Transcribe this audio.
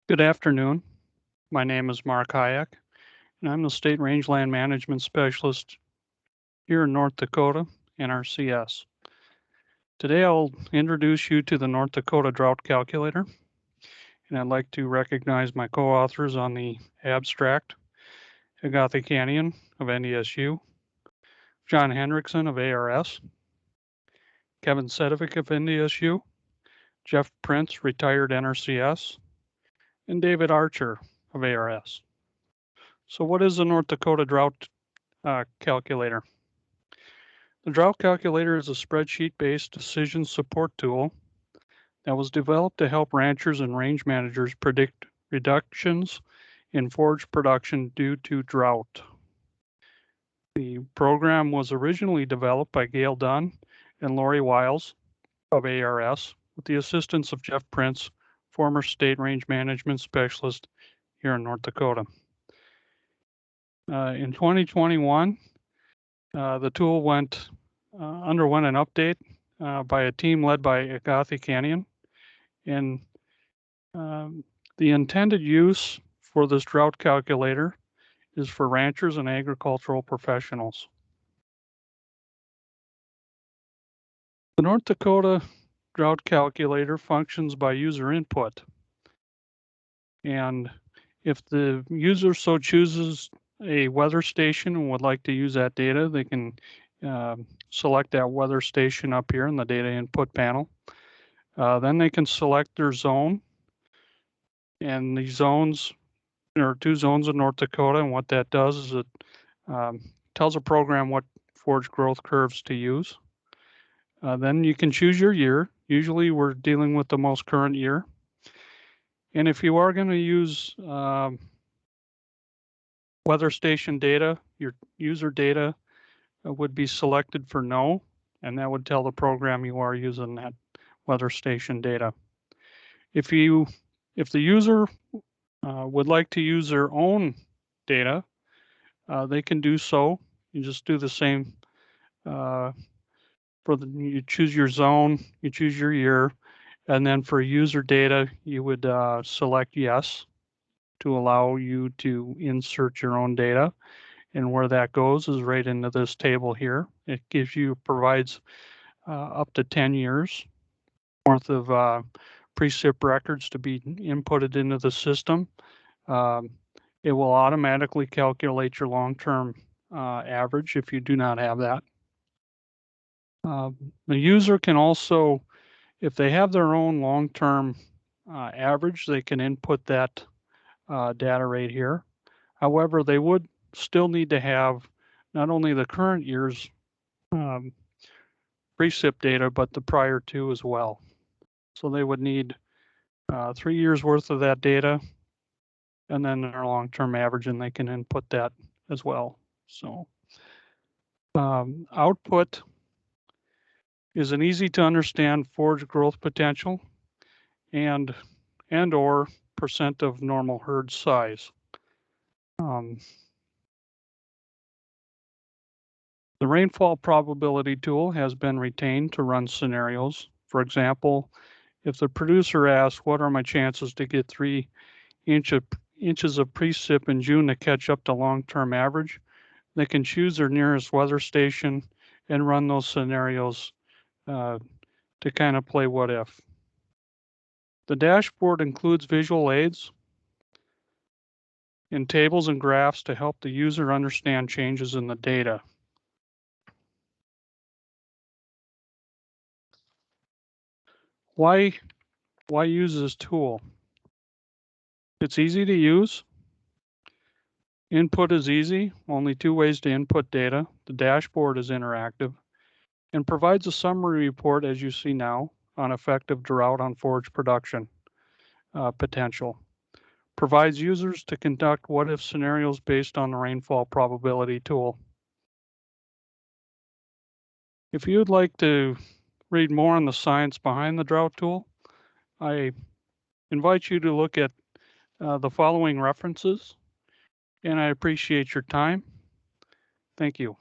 Good afternoon. My name is Mark Hayek, and I'm the State Rangeland Management Specialist here in North Dakota, NRCS. Today I'll introduce you to the North Dakota Drought Calculator, and I'd like to recognize my co-authors on the abstract, Agatha Canyon of NDSU, John Hendrickson of ARS, Kevin Sedovic of NDSU, Jeff Prince, retired NRCS, and David Archer of ARS. So what is the North Dakota Drought Calculator? The Drought Calculator is a spreadsheet-based decision support tool that was developed to help ranchers and range managers predict reductions in forage production due to drought. The program was originally developed by Gail Dunn and Lori Wiles of ARS with the assistance of Jeff Prince, former state range management specialist here in North Dakota. In 2021, the tool underwent an update by a team led by Agatha Canyon, and the intended use for this drought calculator is for ranchers and agricultural professionals. The North Dakota Drought Calculator functions by user input, and if the user so chooses a weather station and would like to use that data, they can select that weather station up here in the data input panel. Then they can select their zone, and the zones, there are 2 zones in North Dakota, and what that does is it tells a program what forage growth curves to use. Then you can choose your year. Usually we're dealing with the most current year. And if you are going to use weather station data, your user data would be selected for no, and that would tell the program you are using that weather station data. If the user would like to use their own data, they can do so. You just do the same. You choose your zone, you choose your year, and then for user data, you would select yes to allow you to insert your own data. And where that goes is right into this table here. It provides up to 10 years worth of precip records to be inputted into the system. It will automatically calculate your long-term average if you do not have that. The user can also, if they have their own long-term average, they can input that data right here. However, they would still need to have not only the current year's precip data, but the prior 2 as well. So they would need 3 years worth of that data, and then their long-term average, and they can input that as well. So output is an easy to understand forage growth potential and or percent of normal herd size. The rainfall probability tool has been retained to run scenarios. For example, if the producer asks, what are my chances to get 3 inches of precip in June to catch up to long-term average, they can choose their nearest weather station and run those scenarios to kind of play what if. The dashboard includes visual aids and tables and graphs to help the user understand changes in the data. Why use this tool? It's easy to use. Input is easy, only 2 ways to input data. The dashboard is interactive and provides a summary report, as you see now, on effective drought on forage production potential. Provides users to conduct what-if scenarios based on the rainfall probability tool. If you'd like to read more on the science behind the drought tool, I invite you to look at the following references, and I appreciate your time. Thank you.